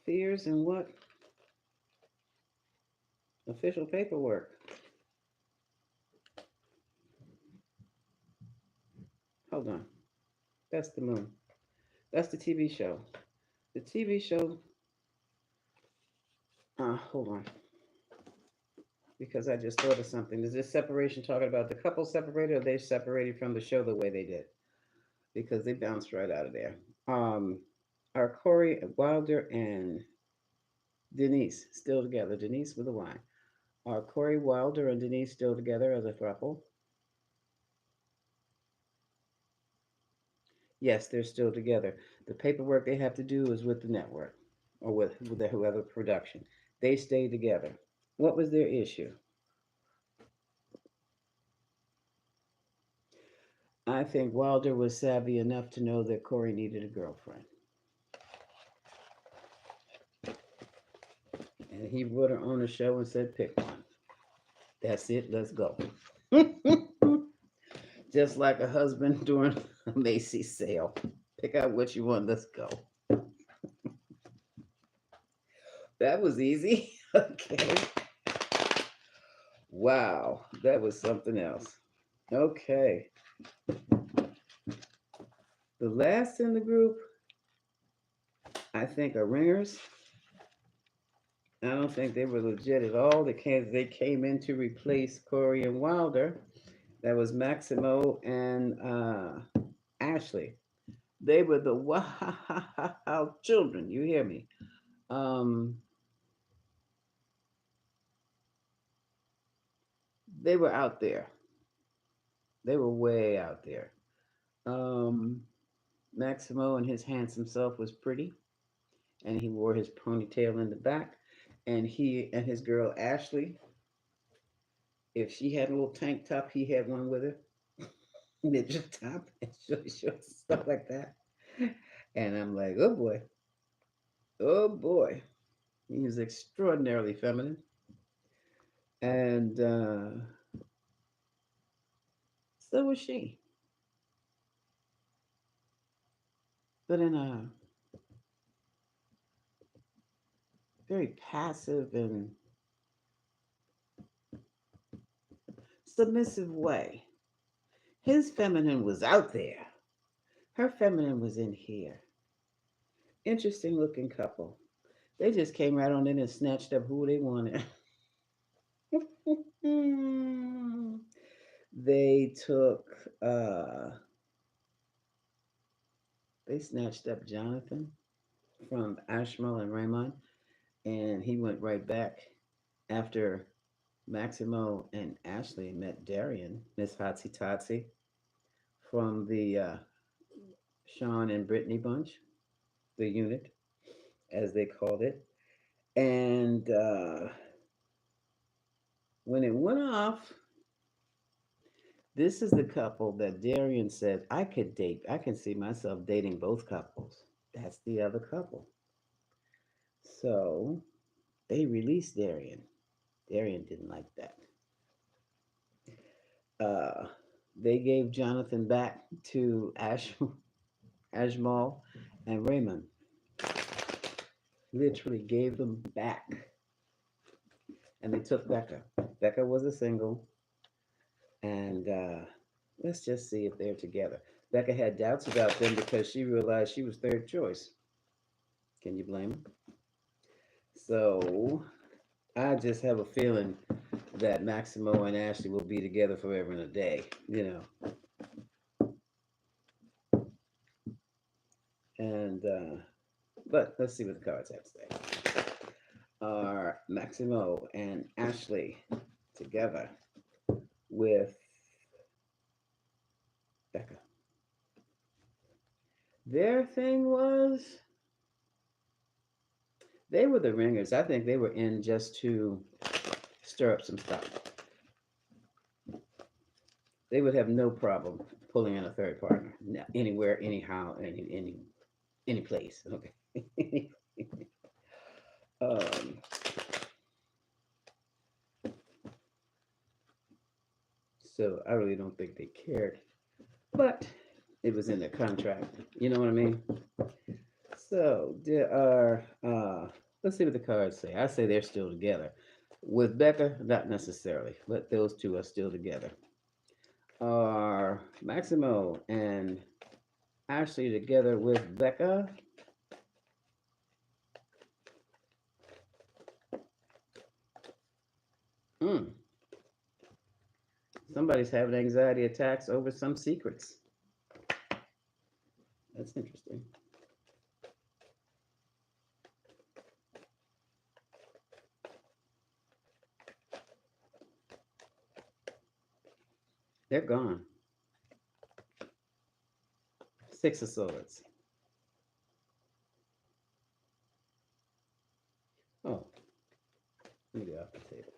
Fears and what? Official paperwork. Hold on. That's the moon. That's the TV show. The TV show. Hold on. Because I just thought of something. Is this separation talking about the couple separated, or they separated from the show the way they did? Because they bounced right out of there. Um, are Corey Wilder and Denise still together? Denise with a Y. Are Corey Wilder and Denise still together as a throuple? Yes, they're still together. The paperwork they have to do is with the network or with the whoever production. They stay together. What was their issue? I think Wilder was savvy enough to know that Corey needed a girlfriend. And he put her on the show and said, pick one. That's it, let's go. Just like a husband during a Macy's sale. Pick out what you want, let's go. That was easy. Okay. Wow, that was something else. Okay. The last in the group, I think, are ringers. I don't think they were legit at all. They came in to replace Corey and Wilder. That was Maximo and Ashley. They were the wow children. You hear me? Um, they were out there. They were way out there. Um, Maximo and his handsome self was pretty, and he wore his ponytail in the back. And he and his girl Ashley, if she had a little tank top, he had one with her, ninja top, and shorty shorts, stuff like that. And I'm like, oh boy, oh boy. He was extraordinarily feminine. And so was she. But in a very passive and submissive way. His feminine was out there. Her feminine was in here. Interesting looking couple. They just came right on in and snatched up who they wanted. they took they snatched up Jonathan from Ashmal and Raymond, and he went right back after Maximo and Ashley met Darian, Miss Hotsy Totsy, from the Sean and Brittany bunch, the unit, as they called it. And when it went off, this is the couple that Darian said, I could date, I can see myself dating both couples. That's the other couple. So they released Darian. Darian didn't like that. Uh, they gave Jonathan back to Ash Ajmal and Raymond literally gave them back, and they took Becca. Becca was a single, and let's just see if they're together. Becca had doubts about them because she realized she was third choice. Can you blame her? So I just have a feeling that Maximo and Ashley will be together forever and a day, And but let's see what the cards have to say. Are Maximo and Ashley together with Becca? Their thing was they were the ringers. I think they were in just to stir up some stuff. They would have no problem pulling in a third partner anywhere, anyhow, any place. Okay. um, so I really don't think they cared, but it was in their contract. You know what I mean? So there are. Let's see what the cards say. I say they're still together. With Becca, not necessarily, but those two are still together. Are Maximo and Ashley together with Becca? Hmm. Somebody's having anxiety attacks over some secrets. That's interesting. They're gone. Six of Swords. Oh, let me get off the table.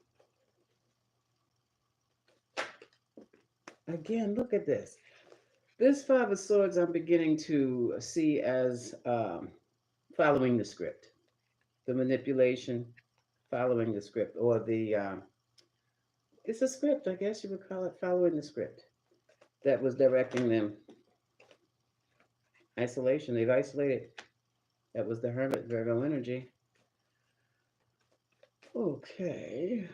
Again, look at this. This Five of Swords I'm beginning to see as following the script. The manipulation, following the script, or it's a script, I guess you would call it, following the script that was directing them. Isolation, they've isolated. That was the Hermit Virgo energy. Okay.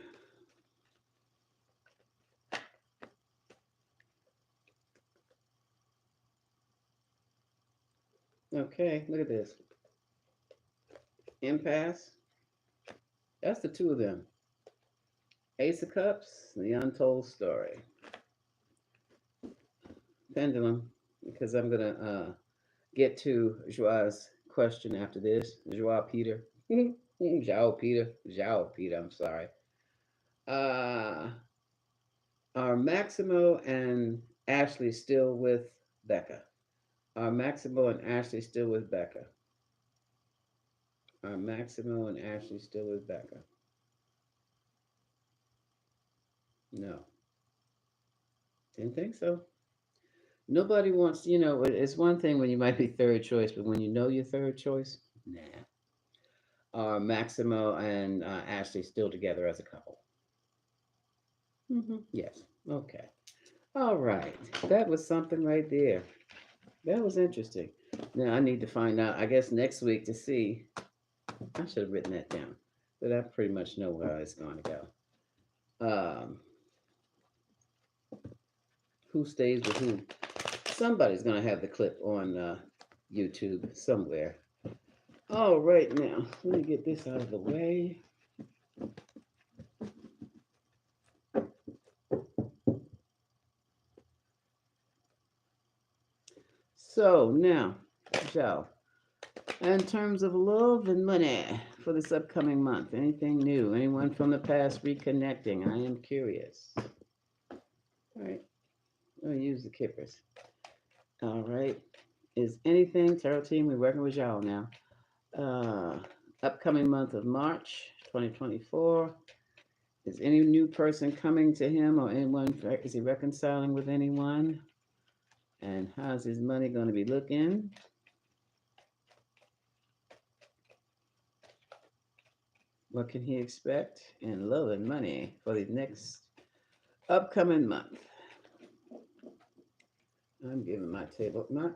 Okay, look at this. Impasse. That's the two of them. Ace of Cups, the untold story. Pendulum, because I'm going to get to Joa's question after this. Joa Peter. Joao Peter, I'm sorry. Uh, are Maximo and Ashley still with Becca? Are Maximo and Ashley still with Becca? Are Maximo and Ashley still with Becca? No. Didn't think so. Nobody wants, it's one thing when you might be third choice, but when you know you're third choice, nah. Are Maximo and Ashley still together as a couple? Yes. Okay. All right. That was something right there. That was interesting. Now I need to find out, I guess, next week to see. I should have written that down, but I pretty much know where it's going to go. Who stays with who? Somebody's going to have the clip on YouTube somewhere. All right, now let me get this out of the way. So now, Joe, in terms of love and money for this upcoming month, anything new? Anyone from the past reconnecting? I am curious. All right, I'm gonna use the kippers. All right, is anything tarot team? We're working with y'all now. Uh, Upcoming month of March 2024. Is any new person coming to him or anyone? Is he reconciling with anyone? And how's his money going to be looking? What can he expect in love and money for the next upcoming month? I'm giving my table, not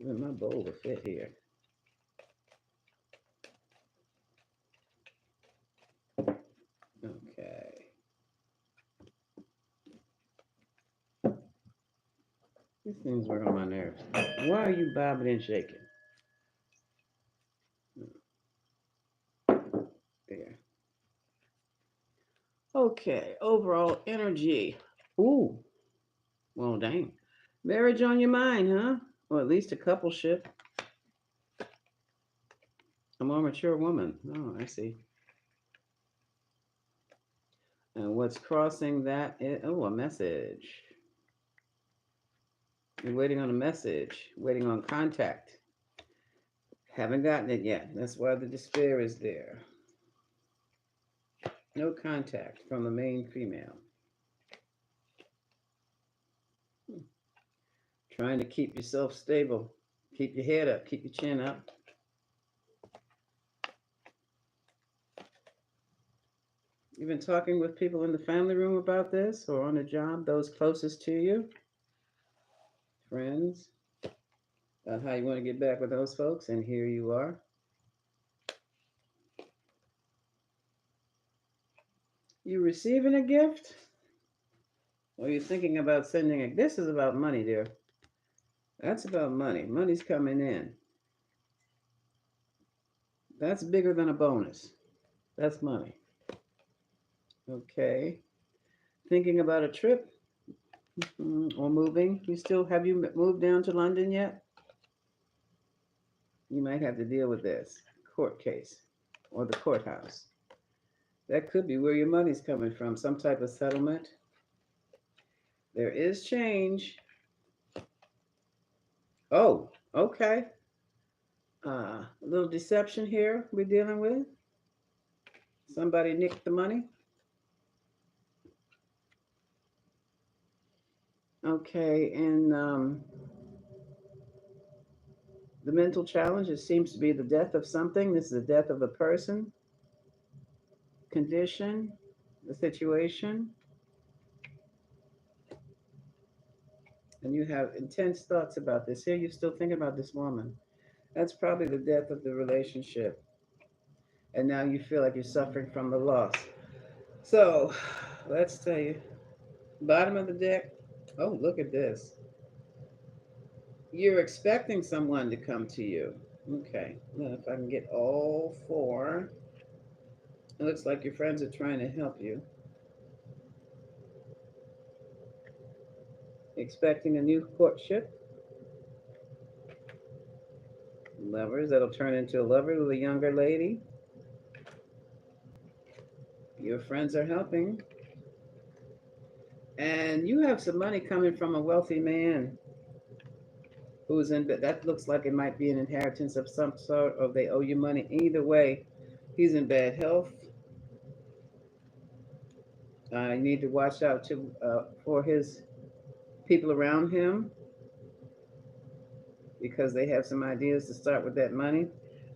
Even my bowl will fit here. Okay. These things work on my nerves. Why are you bobbing and shaking? There. Okay. Overall energy. Ooh. Well, dang. Marriage on your mind, huh? Or at least a coupleship. A more mature woman. Oh, I see. And what's crossing that is, oh, a message. You're waiting on a message, waiting on contact. Haven't gotten it yet. That's why the despair is there. No contact from the main female. Trying to keep yourself stable. Keep your head up. Keep your chin up. You've been talking with people in the family room about this or on the job, those closest to you, friends, about how you want to get back with those folks, and here you are. You receiving a gift? Or you thinking about sending it? This is about money, dear. That's about money. Money's coming in. That's bigger than a bonus. That's money. Okay. Thinking about a trip or moving? Have you moved down to London yet? You might have to deal with this court case or the courthouse. That could be where your money's coming from, some type of settlement. There is change. Oh, okay. A little deception here we're dealing with. Somebody nicked the money. Okay, and the mental challenge, it seems to be the death of something. This is the death of a person, condition, the situation. And you have intense thoughts about this. Here, you're still thinking about this woman. That's probably the death of the relationship. And now you feel like you're suffering from the loss. So, let's tell you, bottom of the deck. Oh, look at this. You're expecting someone to come to you. Okay, well, if I can get all four, it looks like your friends are trying to help you. Expecting a new courtship. Lovers, that'll turn into a lover with a younger lady. Your friends are helping. And you have some money coming from a wealthy man who's in, that looks like it might be an inheritance of some sort, or they owe you money. Either way, he's in bad health. You need to watch out for his people around him because they have some ideas to start with that money.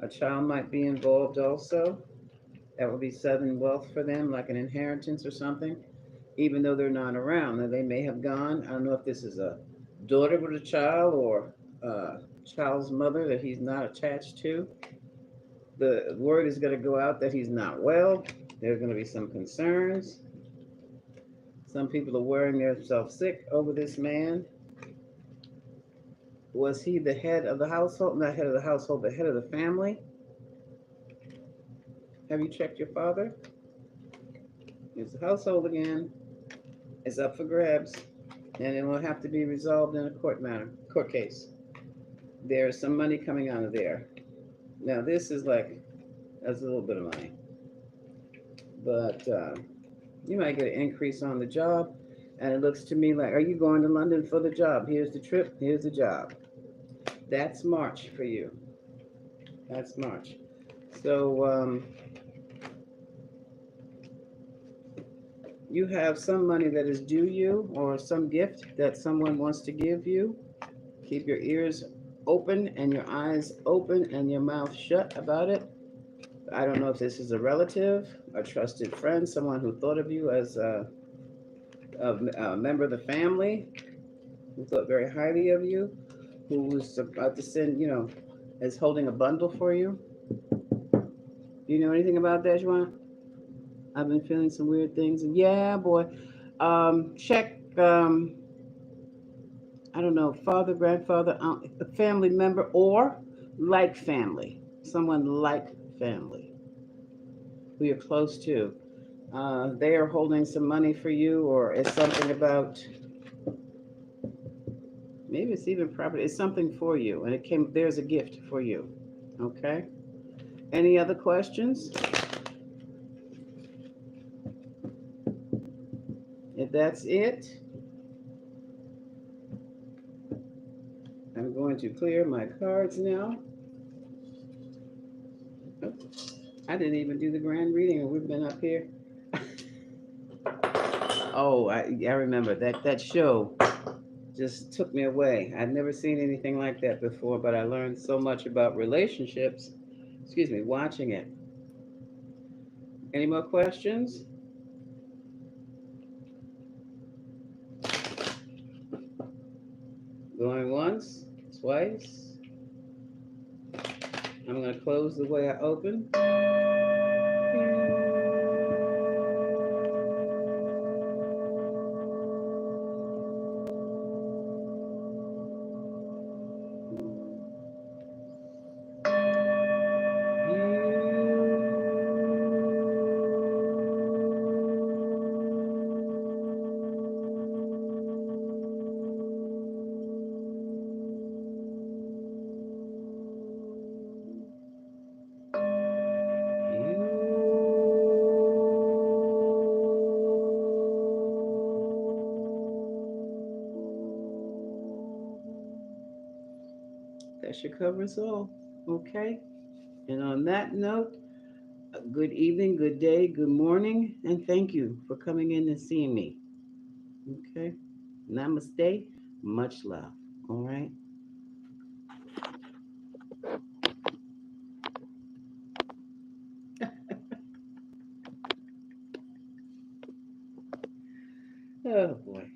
A child might be involved also. That would be sudden wealth for them, like an inheritance or something, even though they're not around. Now, they may have gone. I don't know if this is a daughter with a child or a child's mother that he's not attached to. The word is going to go out that he's not well. There's going to be some concerns. Some people are wearing themselves sick over this man. Was he the head of the household? Not head of the household, but head of the family? Have you checked your father? Here's the household again. It's up for grabs, and it will have to be resolved in a court case. There's some money coming out of there. Now, this is like, that's a little bit of money, but you might get an increase on the job. And it looks to me like, are you going to London for the job? Here's the trip, here's the job. That's March for you. That's March. So you have some money that is due you or some gift that someone wants to give you. Keep your ears open and your eyes open and your mouth shut about it. I don't know if this is a relative, a trusted friend, someone who thought of you as a member of the family, who thought very highly of you, who was about to send, is holding a bundle for you. Do you know anything about that, Juan? I've been feeling some weird things. And yeah, boy. Check, I don't know, father, grandfather, aunt, a family member, or like family. Someone like family who you're close to. They are holding some money for you, or it's something about, maybe it's even property. It's something for you, and there's a gift for you. Okay? Any other questions? If that's it, I'm going to clear my cards now. Oh, I didn't even do the grand reading, and we've been up here. Oh, I remember that show just took me away. I'd never seen anything like that before, but I learned so much about relationships. Excuse me, watching it. Any more questions? Going once, twice. I'm going to close the way I opened. That should cover us all. Okay. And on that note, good evening, good day, good morning, and thank you for coming in and seeing me. Okay. Namaste. Much love. All right. Oh boy.